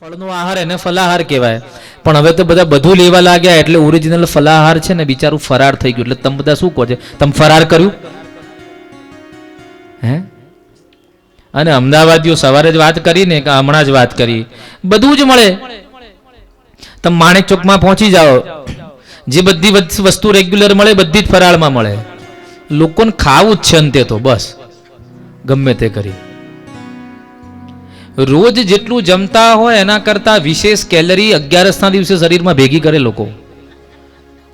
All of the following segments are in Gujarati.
ફળનો આહાર એને ફલાહાર કહેવાય. પણ હવે તો બધા બધું લેવા લાગ્યા એટલે ઓરિજિનલ ફલાહાર છે ને બિચારું ફરાર થઈ ગયું. એટલે તમે બધા શું કહો છો? તમે ફરાર કર્યું હે? અને અમદાવાદીઓ સવારે જ વાત કરી ને કે હમણાં જ વાત કરી, બધું જ મળે. તમે માણેક ચોકમાં પહોંચી જાઓ, જે બધી વસ્તુ રેગ્યુલર મળે બધી જ ફરાળમાં મળે. લોકોને ખાવું જ છે અંતે તો બસ ગમે તે કરી. રોજ જેટલું જમતા હોય એના કરતા વિશેષ કેલરી 11ના દિવસે શરીરમાં ભેગી કરે લોકો.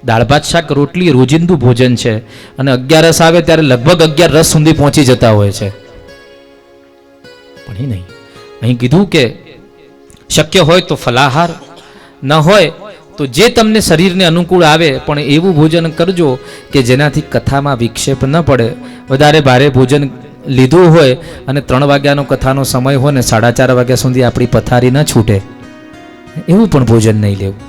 દાળ ભાત શાક રોટલી રોજિંદુ ભોજન છે અને 11 આવે ત્યારે લગભગ 11 રસ સુધી પહોંચી જતા હોય છે. પણ એ નહીં, અહીં કીધું કે શક્ય હોય તો ફલાહાર, ન હોય તો જે તમને શરીરને અનુકૂળ આવે પણ એવું ભોજન કરજો કે જેનાથી કથામાં વિક્ષેપ ન પડે. વધારે ભારે ભોજન લીધું હોય અને 3 વાગ્યાનો કથાનો સમય હોય ને 4:30 વાગ્યા સુધી આપણી પથારી ન છૂટે એવું પણ ભોજન નહીં લેવું.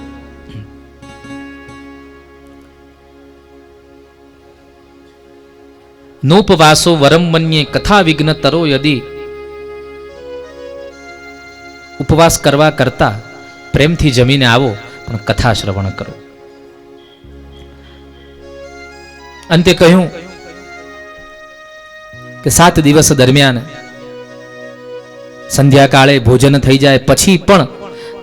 નોપવાસો વરમ મન્યે કથા વિઘ્ન તરો યદી. ઉપવાસ કરવા કરતા પ્રેમથી જમીને આવો પણ કથા શ્રવણ કરો. અંતે કહ્યું કે 7 દિવસ દરમિયાન સંધ્યાકાળે ભોજન થઈ જાય પછી પણ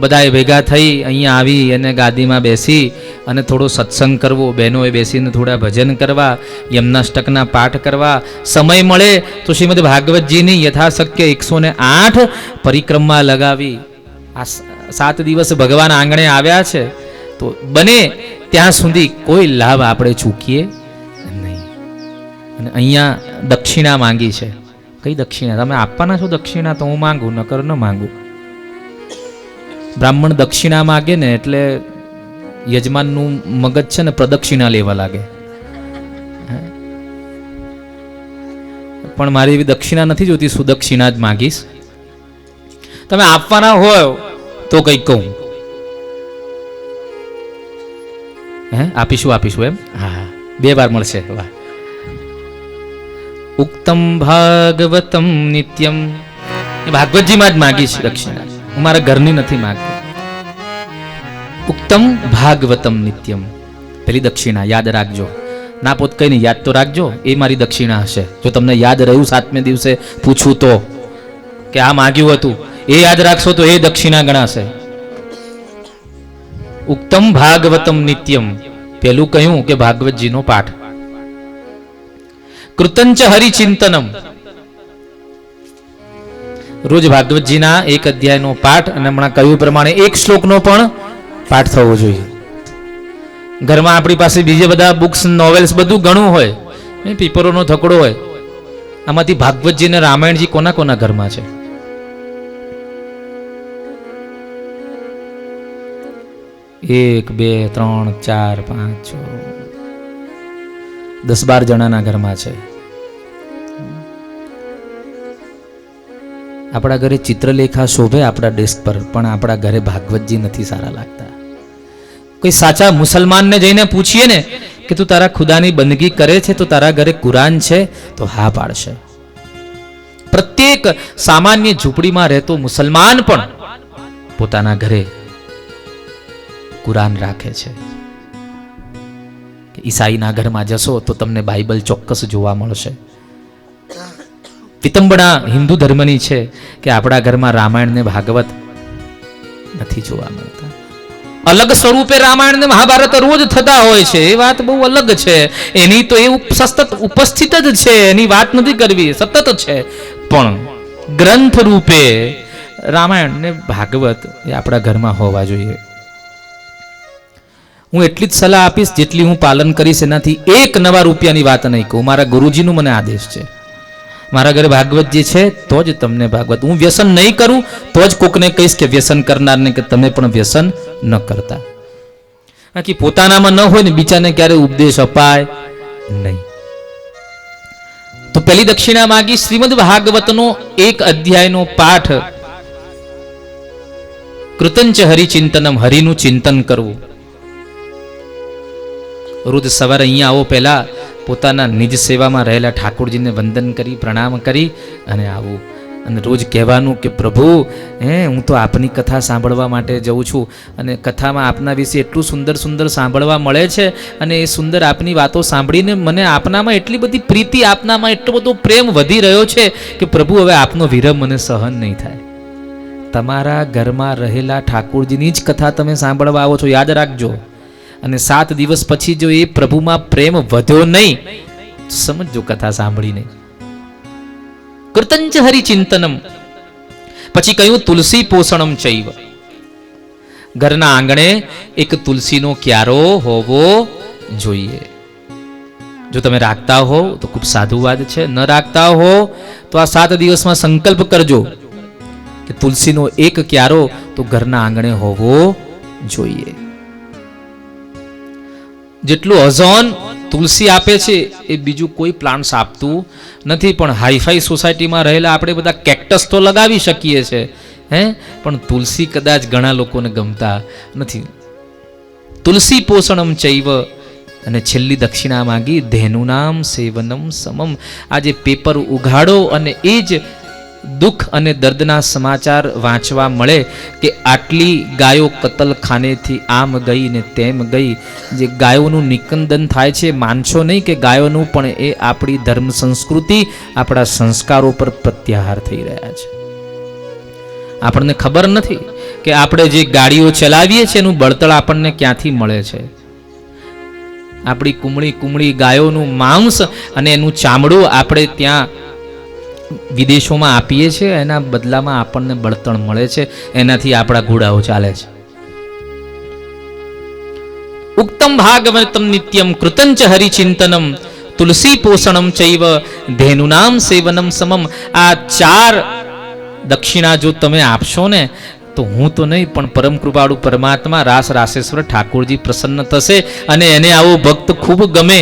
બધાએ ભેગા થઈ અહીંયા આવી અને ગાદીમાં બેસી અને થોડો સત્સંગ કરવો, બહેનોએ બેસીને થોડા ભજન કરવા, યમનાષ્ટકના પાઠ કરવા. સમય મળે તો શ્રીમદ ભાગવતજીની યથાશક્ય 108 પરિક્રમા લગાવી. આ 7 દિવસ ભગવાન આંગણે આવ્યા છે તો બને ત્યાં સુધી કોઈ લાભ આપણે ચૂકીએ નહીં. અને અહીંયા દક્ષિણા માંગી છે. કઈ દક્ષિણા? તમે આપવાના છો દક્ષિણા તો હું માંગુ, નકર ન માંગુ. બ્રાહ્મણ દક્ષિણા માગે ને એટલે યજમાનનું મગજ છે ને પ્રદક્ષિણા લેવા લાગે. પણ મારી એવી દક્ષિણા નથી જોતી, સુદક્ષિણા જ માંગીશ. તમે આપવાના હોય તો કઈ કહું, હે આપીશું એમ. હા, 2 વાર મળશે. વાહ. ઉક્તમ ભાગવતમ નિત્યમ, એ ભાગવતજીમાં જ માગીશ દક્ષિણા, હું મારા ઘરની નથી માંગતો. ઉક્તમ ભાગવતમ નિત્યમ, પેલી દક્ષિણા યાદ રાખજો. ના પોત કઈ નહીં, યાદ તો રાખજો. એ મારી દક્ષિણા હશે. જો તમને યાદ રહ્યું 7મે દિવસે પૂછું તો કે આ માગ્યું હતું, એ યાદ રાખશો તો એ દક્ષિણા ગણાશે. ઉક્તમ ભાગવતમ નિત્યમ, પેલું કહ્યું કે ભાગવતજીનો પાઠ. કૃતંચ હરિચિંતનમ, રોજ ભાગવતજીના 1 અધ્યાયનો પાઠ અને હમણાં કહ્યું પ્રમાણે 1 શ્લોકનો પણ પાઠ થવો જોઈએ. ઘરમાં આપણી પાસે બીજા બધા બુક્સ, નોવેલ્સ બધું ઘણું હોય, પેપરોનો થકડો હોય. આમાંથી ભાગવતજી અને રામાયણજી કોના કોના ઘરમાં છે? 1 2 3 4 5 6 10-12 જણાના ઘરમાં છે. આપણા ઘરે ચિત્રલેખા શોભે આપણા ડેસ્ક પર, પણ આપણા ઘરે ભાગવતજી નથી સારા લાગતા. કોઈ સાચા મુસલમાનને જઈને પૂછીએ ને કે તું તારા ખુદાની બંદગી કરે છે તો તારા ઘરે કુરાન છે, તો હા પાડશે. પ્રત્યેક સામાન્ય ઝૂંપડીમાં રહેતો મુસલમાન પણ પોતાના ઘરે કુરાન રાખે છે. ઈસાઈના ઘરમાં જશો તો તમને બાઇબલ ચોક્કસ જોવા મળશે. વિતંબણા હિન્દુ ધર્મની છે કે આપણા ઘરમાં રામાયણ ને ભાગવત નથી જોવા મળતા. અલગ સ્વરૂપે રામાયણ ને મહાભારત રોજ થતા હોય છે, એ વાત બહુ અલગ છે. એની તો એ સતત ઉપસ્થિત જ છે, એની વાત નથી કરવી, સતત છે. પણ ગ્રંથ રૂપે રામાયણ ને ભાગવત એ આપણા ઘરમાં હોવા જોઈએ. હું એટલી જ સલાહ આપીશ જેટલી હું પાલન કરીશ, એનાથી 1 નવા રૂપિયાની વાત નહીં કહું. મારા ગુરુજીનો મને આદેશ છે. મારા ઘરે ભાગવતજી છે તો જ તમને ભાગવત. હું વ્યસન નહીં કરું તો જ કોકને કહીશ કે વ્યસન કરનારને કે તમે પણ વ્યસન ન કરતા. બાકી પોતાનામાં ન હોય ને બીજાને ક્યારે ઉપદેશ અપાય નહીં. તો પેલી દક્ષિણા માગી શ્રીમદ ભાગવતનો 1 અધ્યાયનો પાઠ. કૃતંચ હરિચિંતનમ, હરિનું ચિંતન કરવું. રોજ સવારે અહીંયા આવો, પહેલા પોતાના નિજ સેવામાં રહેલા ઠાકોરજીને વંદન કરી પ્રણામ કરી અને આવું. અને રોજ કહેવાનું કે પ્રભુ હું તો આપની કથા સાંભળવા માટે જઉં છું અને કથામાં આપના વિશે એટલું સુંદર સુંદર સાંભળવા મળે છે અને એ સુંદર આપની વાતો સાંભળીને મને આપનામાં એટલી બધી પ્રીતિ, આપનામાં એટલો બધો પ્રેમ વધી રહ્યો છે કે પ્રભુ હવે આપનો વિરહ મને સહન નહીં થાય. તમારા ઘરમાં રહેલા ઠાકોરજીની જ કથા તમે સાંભળવા આવો છો, યાદ રાખજો. અને 7 દિવસ પછી જો એ પ્રભુમાં પ્રેમ વધ્યો નહીં, સમજો કથા સાંભળી નહીં. કૃતંચ હરિચિંતનમ. પછી કહ્યું તુલસી પોષણમ ચૈવ. ઘરના આંગણે એક તુલસીનો ક્યારો હોવો જોઈએ. જો તમે રાખતા હો તો ખૂબ સાધુવાદ છે, ન રાખતા હો તો આ 7 દિવસમાં સંકલ્પ કરજો કે તુલસીનો એક ક્યારો તો ઘરના આંગણે હોવો જોઈએ. જેટલું ઓઝોન તુલસી આપે છે એ બીજું કોઈ પ્લાન્ટ્સ આપતું નથી. પણ હાઈફાઈ સોસાયટીમાં રહેલા આપણે બધા કેક્ટસ તો લગાવી શકીએ છીએ, પણ તુલસી કદાચ ઘણા લોકોને ગમતા નથી. તુલસી પોષણમ ચૈવ. અને છેલ્લી દક્ષિણા માંગી ધેનુનામ સેવનમ સમમ. આજે પેપર ઉઘાડો અને એ જ દુઃખ અને દર્દના સમાચાર વાંચવા મળે કે આટલી ગાયો કતલખાનેથી આમ ગઈ ને તેમ ગઈ. જે ગાયોનું નિકંદન થાય છે, માનશો નહીં કે ગાયોનું પણ એ આપણી ધર્મ સંસ્કૃતિ, આપણા સંસ્કારો પર પ્રત્યાહાર થઈ રહ્યા છે. આપણને ખબર નથી કે આપણે જે ગાડીઓ ચલાવીએ છીએ એનું બળતણ આપણને ક્યાંથી મળે છે. આપણી કુમળી ગાયોનું માંસ અને એનું ચામડું આપણે ત્યાં વિદેશોમાં આપીએ છીએ, એના બદલામાં આપણને બળતણ મળે છે, એનાથી આપણા ઘોડાઓ ચાલે છે. ઉક્તમ ભાગવતમ નિત્યમ કૃતંચ હરિચિંતનમ તુલસી પોષણમ ચૈવ ધેનુનામ સેવનમ સમમ. આ 4 દક્ષિણા જો તમે આપશો ને તો હું તો નહીં પણ પરમ કૃપાળુ પરમાત્મા રાસ રાસેશ્વર ઠાકોરજી પ્રસન્ન થશે અને એને આવો ભક્ત ખૂબ ગમે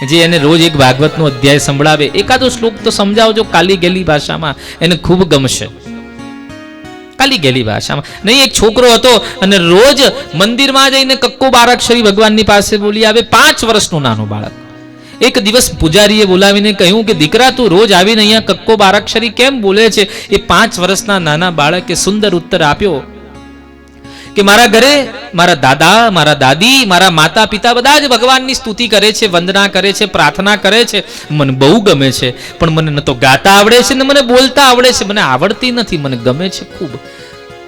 જે એને રોજ એક ભાગવતનો અધ્યાય સંભળાવે. એકાદો શ્લોક તો સમજાવજો કાલી ગેલી ભાષામાં, એને ખૂબ ગમશે. કાલી ગેલી ભાષામાં નહીં. એક છોકરો હતો અને રોજ મંદિરમાં જઈને કક્કો બારાક્ષરી ભગવાનની પાસે બોલી આવે. 5 વર્ષનું નાનું બાળક. એક દિવસ પૂજારીએ બોલાવીને કહ્યું કે દીકરા તું રોજ આવીને અહીંયા કક્કો બારાક્ષરી કેમ બોલે છે? એ 5 વર્ષના નાના બાળકે સુંદર ઉત્તર આપ્યો કે મારા ઘરે મારા દાદા, મારા દાદી, મારા માતા પિતા બધા જ ભગવાનની સ્તુતિ કરે છે, વંદના કરે છે, પ્રાર્થના કરે છે. મને બહુ ગમે છે, પણ મને ન તો ગાતા આવડે છે ને મને બોલતા આવડે છે. મને આવડતી નથી, મને ગમે છે ખૂબ.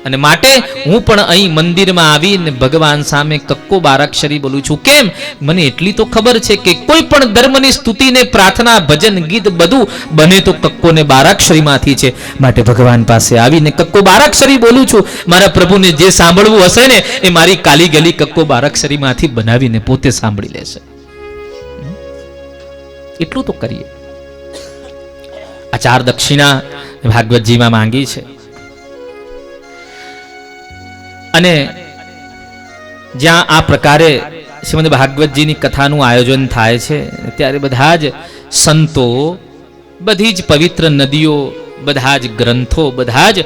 અને માટે હું પણ અહીં મંદિરમાં આવીને ભગવાન સામે કક્કો બારાક્ષરી બોલું છું. કેમ? મને એટલી તો ખબર છે કે કોઈ પણ ધર્મની સ્તુતિને પ્રાર્થના, ભજન, ગીત બધું બને તો કક્કો ને બારાક્ષરીમાંથી છે. માટે ભગવાન પાસે આવીને કક્કો બારાક્ષરી બોલું છું. મારા પ્રભુને જે સાંભળવું હશે ને એ મારી કાલી ગલી કક્કો બારાક્ષરીમાંથી બનાવીને પોતે સાંભળી લેશે. એટલું તો કરીએ. આ 4 દક્ષિણા ભાગવતજીમાં માંગી છે. અને જ્યાં આ પ્રકારે શ્રીમદ ભાગવતજીની કથાનું આયોજન થાય છે ત્યારે બધા જ સંતો, બધી જ પવિત્ર નદીઓ, બધા જ ગ્રંથો, બધા જ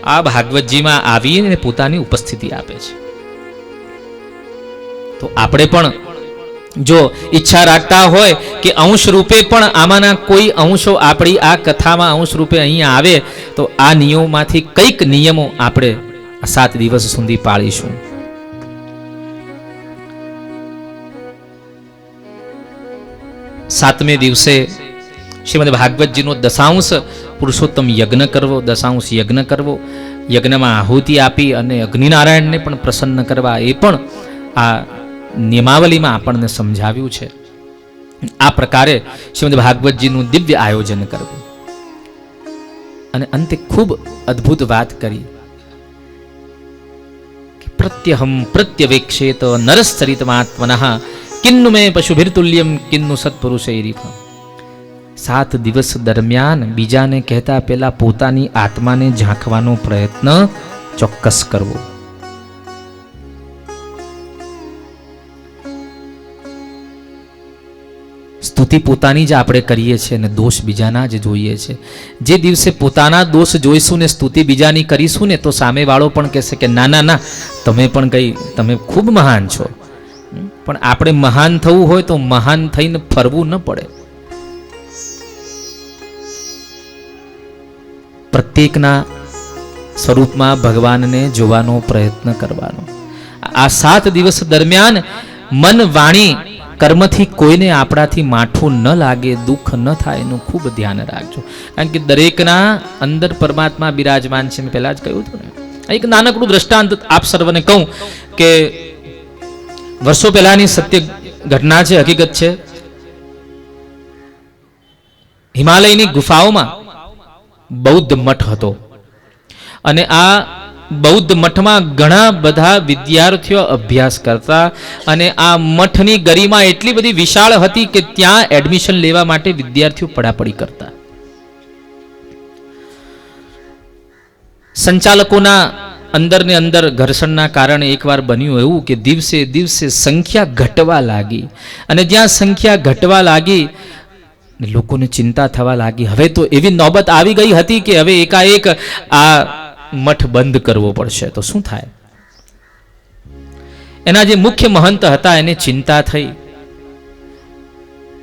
આ ભાગવતજીમાં આવીને પોતાની ઉપસ્થિતિ આપે છે. તો આપણે પણ જો ઈચ્છા રાખતા હોય કે અંશ રૂપે પણ આમાંના કોઈ અંશો આપણી આ કથામાં અંશ રૂપે અહીંયા આવે તો આ નિયમોમાંથી કંઈક નિયમો આપણે 7 દિવસ સુધી પાળીશું. સાતમે દિવસે શ્રીમદ ભાગવતજીનો દશાંશ પુરુષોત્તમ યજ્ઞ કરવો, દશાંશ યજ્ઞ કરવો. યજ્ઞમાં આહુતિ આપી અને અગ્નિનારાયણને પણ પ્રસન્ન કરવા, એ પણ આ નિયમાવલીમાં આપણને સમજાવ્યું છે. આ પ્રકારે શ્રીમદ ભાગવતજીનું દિવ્ય આયોજન કરવું. અને અંતે ખૂબ અદ્ભુત વાત કરી. પ્રત્યહમ પ્રત્યવેક્ષેત નરશ્ચરિતમાત્મનઃ કિન્નુ મે પશુભિર્તુલ્યમ કિન્નુ સત્પુરુષૈરિવ. 7 દિવસ દરમિયાન બીજાને કહેતા પહેલા પોતાની આત્માને ઝાંખવાનો પ્રયત્ન ચોક્કસ કરવો. સ્તુતિ પોતાની જ આપણે કરીએ છીએ અને દોષ બીજાના જ જોઈએ છે. જે દિવસે પોતાના દોષ જોઈશું ને સ્તુતિ બીજાની કરીશું ને તો સામેવાળો પણ કહેશે કે ના ના ના, તમે પણ તમે ખૂબ મહાન છો. પણ આપણે મહાન થવું હોય તો મહાન થઈને ફરવું ન પડે. પ્રત્યેકના સ્વરૂપમાં ભગવાનને જોવાનો પ્રયત્ન કરવાનો. આ 7 દિવસ દરમિયાન મન વાણી કર્મથી કોઈને આપણાથી માઠું ન લાગે, દુઃખ ન થાય એનું ખૂબ ધ્યાન રાખજો. કારણ કે દરેકના અંદર પરમાત્મા બિરાજમાન છે. મેં પહેલા જ કહ્યું હતું ને. એક નાનકડું દ્રષ્ટાંત આપ સર્વને કહું કે વર્ષો પહેલાની સત્ય ઘટના છે, હકીકત છે. હિમાલયની ગુફાઓમાં બૌદ્ધ મઠ હતો અને આ બૌદ્ધ મઠમાં ઘણા બધા વિદ્યાર્થીઓ અભ્યાસ કરતા અને આ મઠની ગરિમા એટલી બધી વિશાળ હતી કે ત્યાં એડમિશન લેવા માટે વિદ્યાર્થીઓ પડાપડી કરતા. સંચાલકોના અંદર ને અંદર ઘર્ષણના કારણે એકવાર બન્યું એવું કે દિવસે દિવસે સંખ્યા ઘટવા લાગી અને જ્યાં સંખ્યા ઘટવા લાગી લોકોને ચિંતા થવા લાગી. હવે તો એવી નોબત આવી ગઈ હતી કે હવે એકાએક આ મઠ બંધ કરવો પડશે તો શું થાય. એના જે મુખ્ય મહંત હતા એને ચિંતા થઈ,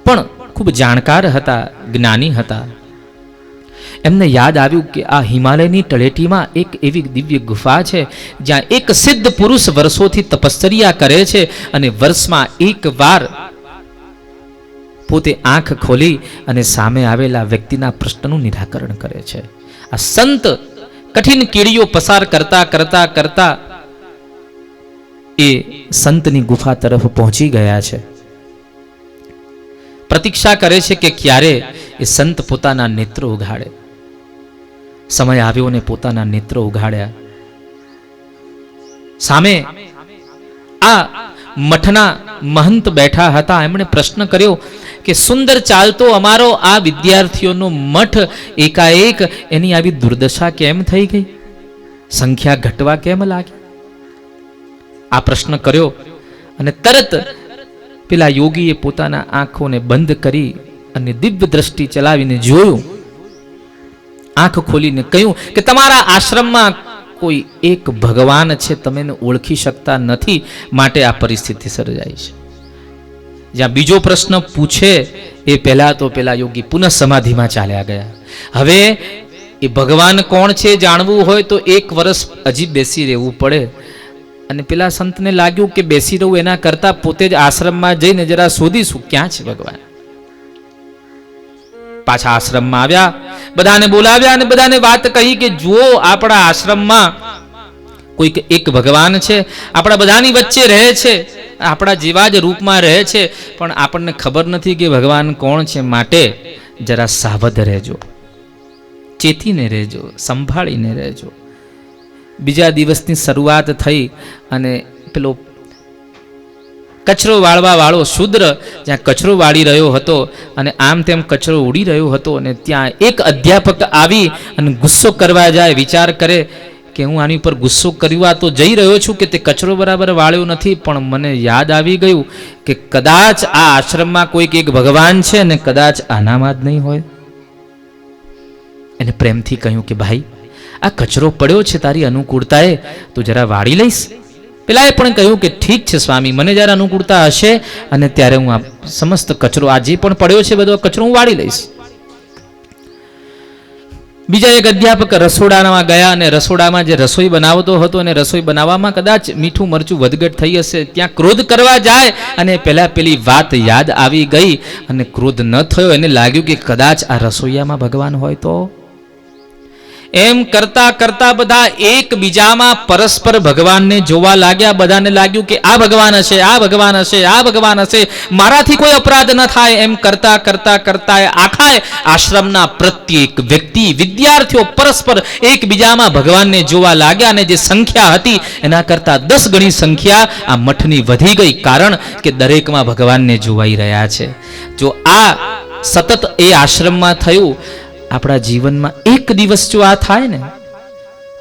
પણ ખૂબ જાણકાર હતા, જ્ઞાની હતા. એમને યાદ આવ્યું કે આ હિમાલયની તળેટીમાં એક એવી દિવ્ય ગુફા છે જ્યાં એક સિદ્ધ પુરુષ વર્ષોથી તપશ્ચર્યા કરે છે અને વર્ષમાં એક વાર પોતે આંખ ખોલી અને સામે આવેલા વ્યક્તિના પ્રશ્નનું નિરાકરણ કરે છે. આ સંત કઠિન કીડીઓ પસાર કરતા કરતા કરતા એ સંતની ગુફા તરફ પહોંચી ગયા છે. પ્રતીક્ષા કરે છે કે ક્યારે એ સંત પોતાના નેત્રો ઉઘાડે. સમય આવ્યો ને પોતાના નેત્રો ઉઘાડ્યા. સામે આ મઠના મહંત બેઠા હતા. એમણે પ્રશ્ન કર્યો કે સુંદર ચાલતો અમારો આ વિદ્યાર્થીઓનો મઠ એકાએક એની આવી દુર્દશા કેમ થઈ ગઈ? સંખ્યા ઘટવા કેમ લાગી? આ પ્રશ્ન કર્યો અને તરત પેલા યોગીએ પોતાના આંખોને બંધ કરી અને દિવ્ય દ્રષ્ટિ ચલાવીને જોયું. આંખ ખોલીને કહ્યું કે તમારા આશ્રમમાં કોઈ એક ભગવાન છે, તમે એને ઓળખી શકતા નથી, માટે આ પરિસ્થિતિ સર્જાઈ છે. જ્યાં બીજો પ્રશ્ન પૂછે એ પહેલા તો પેલા યોગી પુનઃ સમાધિમાં ચાલ્યા ગયા. હવે એ ભગવાન કોણ છે જાણવું હોય તો 1 વર્ષ હજી બેસી રહેવું પડે. અને પેલા સંતને લાગ્યું કે બેસી રહું એના કરતા પોતે જ આશ્રમમાં જઈને જરા શોધીશું ક્યાં છે ભગવાન. પાછા આશ્રમમાં આવ્યા, બધાને બોલાવ્યા અને બધાને વાત કહી કે જુઓ આપણા આશ્રમમાં કોઈક એક ભગવાન છે, આપણા બધાની વચ્ચે રહે છે, આપણા જેવા જ રૂપમાં રહે છે, પણ આપણને ખબર નથી કે ભગવાન કોણ છે. માટે જરા સાવધ રહેજો, ચેતીને રહેજો, સંભાળીને રહેજો. બીજા દિવસની શરૂઆત થઈ અને પેલો કચરો વાળવા વાળો શૂદ્ર જ્યાં કચરો વાળી રહ્યો હતો અને આમ તેમ કચરો ઉડી રહ્યો હતો અને ત્યાં એક અધ્યાપક આવી અને ગુસ્સો કરવા જાય. વિચાર કરે કે હું આની ઉપર ગુસ્સો કરવા તો જઈ રહ્યો છું કે તે કચરો બરાબર વાળ્યો નથી, પણ મને યાદ આવી ગયું કે કદાચ આ આશ્રમમાં કોઈક એક ભગવાન છે અને કદાચ આનામાં જ નહીં હોય. એને પ્રેમથી કહ્યું કે ભાઈ આ કચરો પડ્યો છે તારી અનુકૂળતાએ, તું જરા વાળી લઈશ. પેલાએ પણ કહ્યું કે ઠીક છે સ્વામી, મને જ્યારે અનુકૂળતા હશે અને ત્યારે હું આ સમસ્ત કચરો આ જે પણ પડ્યો છે બધો કચરો હું વાળી લઈશ. બીજા એક અધ્યાપક રસોડામાં ગયા અને રસોડામાં જે રસોઈ બનાવતો હતો અને રસોઈ બનાવવામાં કદાચ મીઠું મરચું વધઘટ થઈ હશે, ત્યાં ક્રોધ કરવા જાય અને પહેલા પેલી વાત યાદ આવી ગઈ અને ક્રોધ ન થયો. એને લાગ્યું કે કદાચ આ રસોઈયામાં ભગવાન હોય તો. એમ કરતા કરતા બધા એકબીજામાં પરસ્પર ભગવાનને જોવા લાગ્યા. બધાને લાગ્યું કે આ ભગવાન હશે, આ ભગવાન હશે, આ ભગવાન હશે, મારાથી કોઈ અપરાધ ન થાય. એમ કરતા કરતા કરતા આખા આશ્રમના પ્રત્યેક વ્યક્તિ, વિદ્યાર્થીઓ પરસ્પર એકબીજામાં ભગવાનને જોવા લાગ્યા અને જે સંખ્યા હતી એના કરતા 10 ગણી સંખ્યા આ મઠની વધી ગઈ. કારણ કે દરેકમાં ભગવાનને જોવાઈ રહ્યા છે. જો આ સતત એ આશ્રમમાં થયું, આપણા જીવનમાં એક દિવસ જો આ થાય ને,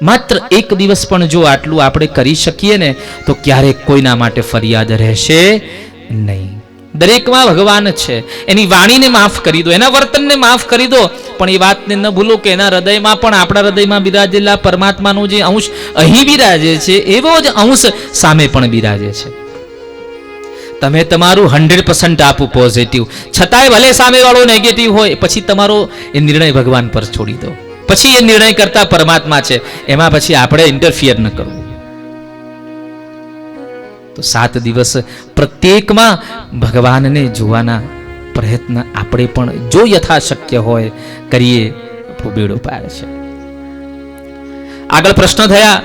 માત્ર એક દિવસ પણ જો આટલું આપણે કરી શકીએ ને, તો ક્યારેક કોઈના માટે ફરિયાદ રહેશે નહીં. દરેકમાં ભગવાન છે. એની વાણીને માફ કરી દો, એના વર્તનને માફ કરી દો, પણ એ વાતને ન ભૂલો કે એના હૃદયમાં પણ, આપણા હૃદયમાં બિરાજેલા પરમાત્માનો જે અંશ અહીં બિરાજે છે એવો જ અંશ સામે પણ બિરાજે છે. તમે તમારું 100% આપો પોઝિટિવ, છતાંય ભલે સામેવાળો નેગેટિવ હોય, પછી તમારો એ નિર્ણય ભગવાન પર છોડી દો. પછી એ નિર્ણય કરતા પરમાત્મા છે, એમાં પછી આપણે ઇન્ટરફિયર ન કરવું. તો 7 દિવસ પ્રત્યેકમાં ભગવાનને જોવાના પ્રયત્ન આપણે પણ જો યથાશક્ય હોય કરીએ તો બેડો પાર છે. આગળ પ્રશ્ન થયા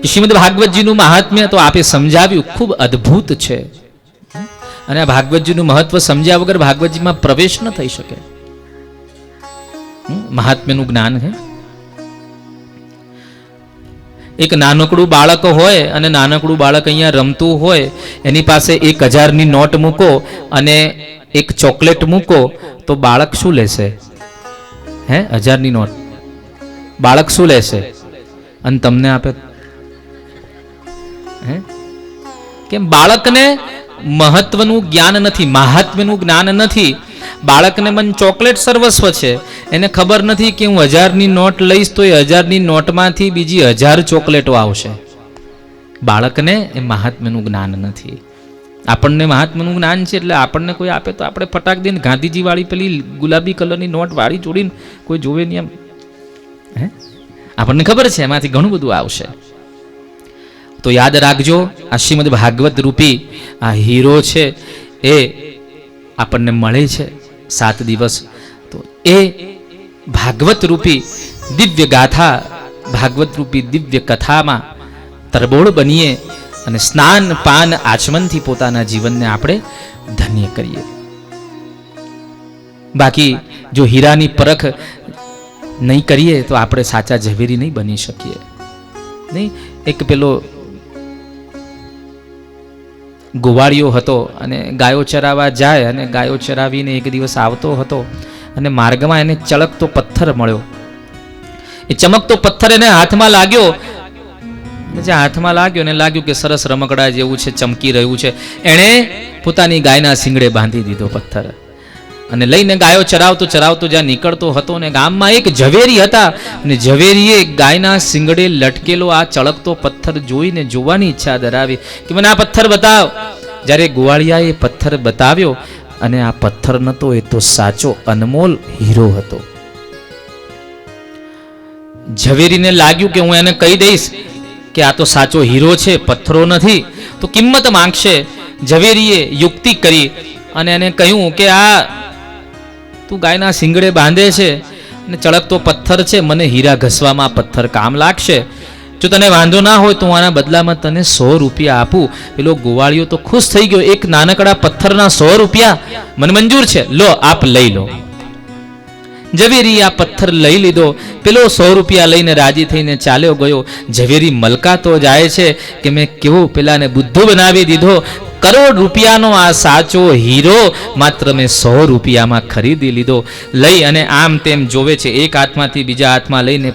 કે શ્રીમદ ભાગવતજીનું મહાત્મ્ય તો આપે સમજાવ્યું, ખૂબ અદ્ભુત છે, અને આ ભાગવતજીનું મહત્વ સમજ્યા વગર ભાગવતજીમાં પ્રવેશ ન થઈ શકે. મહાત્મ્યનું જ્ઞાન છે. એક નાનકડું બાળક હોય અને નાનકડું બાળક અહીંયા રમતું હોય, એની પાસે 1000ની નોટ મૂકો અને એક ચોકલેટ મૂકો તો બાળક શું લેશે? 1000ની નોટ બાળક શું લેશે? અને તમને આપે કેમ? બાળકને મહત્વનું જ્ઞાન નથી, મહાત્મ્યનું જ્ઞાન નથી. બાળકને મન ચોકલેટ સર્વસ્વ છે, એને ખબર નથી કે હું 1000ની નોટ લઈશ તો એ 1000ની નોટમાંથી બીજી 1000 ચોકલેટો આવશે. બાળકને એ મહાત્મ્યનું જ્ઞાન નથી. આપણને મહાત્મ્યનું જ્ઞાન છે, એટલે આપણને કોઈ આપે તો આપણે ફટાક દઈને ગાંધીજી વાળી પેલી ગુલાબી કલરની નોટ વાળી જોડીને કોઈ જોવે નહીં એમ. આપણને ખબર છે એમાંથી ઘણું બધું આવશે. તો યાદ રાખજો, આ શ્રીમદ ભાગવત રૂપી આ હીરો છે એ આપણને મળે છે 7 દિવસ. તો એ ભાગવત રૂપી દિવ્ય ગાથા, ભાગવત રૂપી દિવ્ય કથામાં તરબોળ બનીએ અને સ્નાન પાન આચમનથી પોતાના જીવનને આપણે ધન્ય કરીએ. બાકી જો હીરાની પરખ નહીં કરીએ તો આપણે સાચા ઝવેરી નહીં બની શકીએ. નહીં, એક પેલો ગોવાળિયો હતો અને ગાયો ચરાવવા જાય, અને ગાયો ચરાવીને એક દિવસ આવતો હતો અને માર્ગમાં એને ચળકતો પથ્થર મળ્યો. એ ચમકતો પથ્થર એને હાથમાં લાગ્યો. હાથમાં લાગ્યો ને લાગ્યું કે સરસ રમકડા જેવું છે, ચમકી રહ્યું છે. એણે પોતાની ગાયના શિંગડે બાંધી દીધો પથ્થર અને લઈને ગાયો ચરાવતો ચરાવતો જ્યાં નીકળતો હતો ને ગામમાં એક ઝવેરી હતા, અને ઝવેરીએ ગાયના શિંગડે લટકેલો આ ચળકતો પથ્થર જોઈને જોવાની ઈચ્છા ધરાવી કે મને આ પથ્થર બતાવ. જ્યારે ગોવાળિયાએ પથ્થર બતાવ્યો અને આ પથ્થર નતો, એ તો સાચો અનમોલ હીરો હતો. ઝવેરીને લાગ્યું કે હું એને કહી દઈશ કે આ તો સાચો હીરો છે, પથ્થરો નથી, તો કિંમત માંગશે. ઝવેરીએ યુક્તિ કરી અને એને કહ્યું કે આ તું ગાયના શિંગડે બાંધે છે અને ચળકતો પથ્થર છે, મને હીરા ઘસવામાં પથ્થર કામ લાગશે. જો તને વાંધો ના હોય તો હું આના બદલામાં તને 100 રૂપિયા આપું. પેલો ગોવાળિયો તો ખુશ થઈ ગયો, એક નાનકડા પથ્થરના 100 રૂપિયા મને મંજૂર છે, લો આપ લઈ લો. ઝવેરી આ પથ્થર લઈ લીધો. પેલો 100 રૂપિયા લઈને રાજી થઈને ચાલ્યો ગયો. ઝવેરી મલકાતો જાય છે કે મેં કેવો પેલાને બુદ્ધો બનાવી દીધો, કરોડ રૂપિયાનો આ સાચો હીરો માત્ર મેં 100 રૂપિયામાં ખરીદી લીધો. લઈ અને આમ તેમ જોવે છે, એક હાથમાંથી બીજા હાથમાં લઈને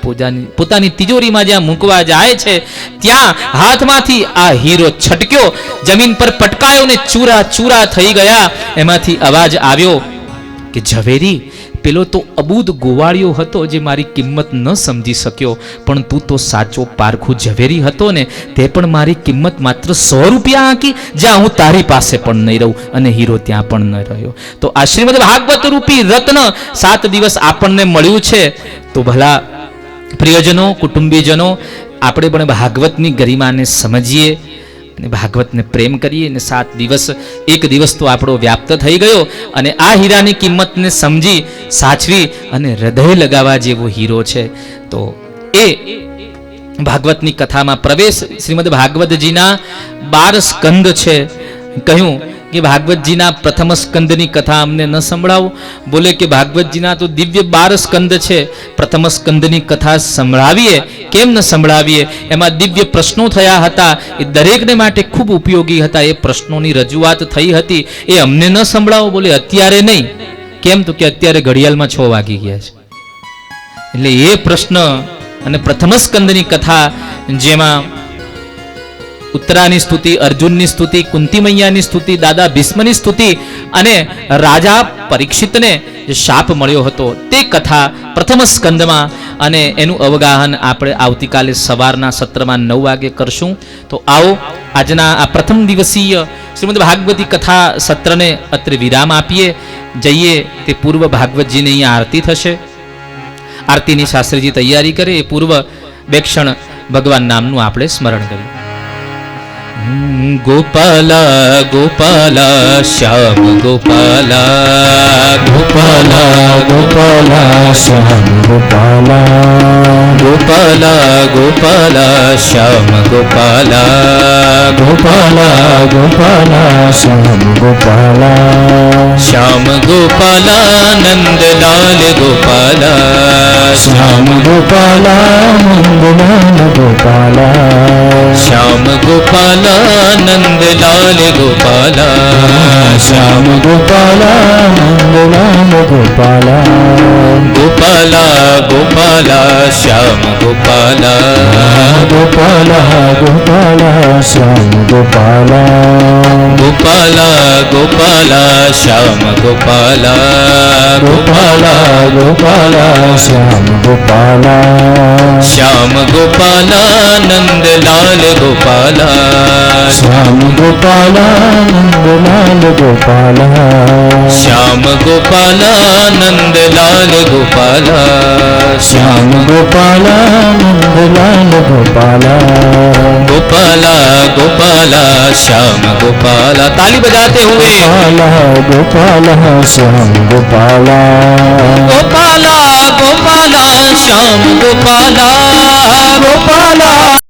પોતાની તિજોરીમાં જ્યાં મૂકવા જાય છે ત્યાં હાથમાંથી આ હીરો છટક્યો, જમીન પર પટકાયો ને ચૂરા ચૂરા થઈ ગયા. એમાંથી અવાજ આવ્યો કે ઝવેરી, પેલો તો અબૂદ ગોવાળિયો હતો જે મારી કિંમત ન સમજી શક્યો, પણ તું તો સાચો પારખું ઝવેરી હતો ને, તે પણ મારી કિંમત માત્ર 100 રૂપિયા આંકી, જ્યાં હું તારી પાસે પણ નહીં રહું. અને હીરો ત્યાં પણ ન રહ્યો. તો આ શ્રીમદ ભાગવત રૂપી રત્ન 7 દિવસ આપણને મળ્યું છે. તો ભલા પ્રિયજનો, કુટુંબીજનો, આપણે પણ ભાગવતની ગરિમાને સમજીએ અને ભાગવતને પ્રેમ કરીએ. અને 7 દિવસ, એક દિવસ તો આપણો વ્યાપ્ત થઈ ગયો. અને આ હીરાની કિંમતને સમજી સાચવી અને હૃદય લગાવવા જેવો હીરો છે. તો એ ભાગવતની કથામાં પ્રવેશ. શ્રીમદ ભાગવતજીના 12 સ્કંદ છે. કહ્યું કે ભાગવતજીના પ્રથમ સ્કંદની કથા અમને ન સંભળાવો. બોલે કે ભાગવતજીના તો દિવ્ય 12 સ્કંદ છે, પ્રથમ સ્કંદની કથા સંભળાવીએ. કેમ ન સંભળાવીએ? એમાં દિવ્ય પ્રશ્નો થયા હતા, એ દરેકને માટે ખૂબ ઉપયોગી હતા. એ પ્રશ્નોની રજૂઆત થઈ હતી, એ અમને ન સંભળાવો. બોલે અત્યારે નહીં. કેમ? તો કે અત્યારે ઘડિયાળમાં 6 વાગી ગયા છે. એટલે એ પ્રશ્ન અને પ્રથમ સ્કંદની કથા, જેમાં ઉત્તરાની સ્તુતિ, અર્જુનની સ્તુતિ, કુંતી મૈયાની સ્તુતિ, દાદા ભીષ્મની સ્તુતિ અને રાજા પરીક્ષિતને જે શાપ મળ્યો હતો તે કથા પ્રથમ સ્કંદમાં, અને એનું અવગાહન આપણે આવતીકાલે સવારના સત્રમાં 9 વાગે કરશું. તો આવો આજના આ પ્રથમ દિવસીય શ્રીમદ ભાગવતી કથા સત્રને અત્રે વિરામ આપીએ. જઈએ તે પૂર્વ ભાગવતજીની અહીંયા આરતી થશે. આરતીની શાસ્ત્રીજી તૈયારી કરે એ પૂર્વ બે ક્ષણ ભગવાન નામનું આપણે સ્મરણ કરીએ. ગોપાલા ગોપાલા શ્યામ ગોપાલા ગોપાલા ગોપાલા શ્યામ ગોપાલા ગોપાલા ગોપાલા શ્યામ ગોપાલા ગોપાલા ગોપાલા શ્યામ ગોપાલા શ્યામ ગોપાલા નંદલાલ ગોપાલા શ્યામ ગોપાલા નંદલાલ ગોપાલા શ્યામ ગોપાલા નંદલાલ ગોપાલા શ્યામ ગોપાલા નંદલાલ ગોપાલા ગોપાલા ગોપાલા શ્યામ ગોપાલા ગોપાલા ગોપાલા શ્યામ ગોપાલા ગોપાલા ગોપાલા શ્યામ ગોપાલા ગોપાલા ગોપાલા શ્યામ ગોપાલા શ્યામ ગોપાલા નંદલાલ ગોપાલા શ્યામ ગોપાલા નંદલાલ ગોપાલા શ્યામ ગોપાલા નંદલાલ ગોપાલા શ્યામ ગોપાલા નંદલાલ ગોપાલા ગોપાલા ગોપાલા શ્યામ ગોપાલા. તાली बजाते हुए ગોપાલા શ્યામ ગોપાલા ગોપાલા ગોપાલા શ્યામ ગોપાલા ગોપાલા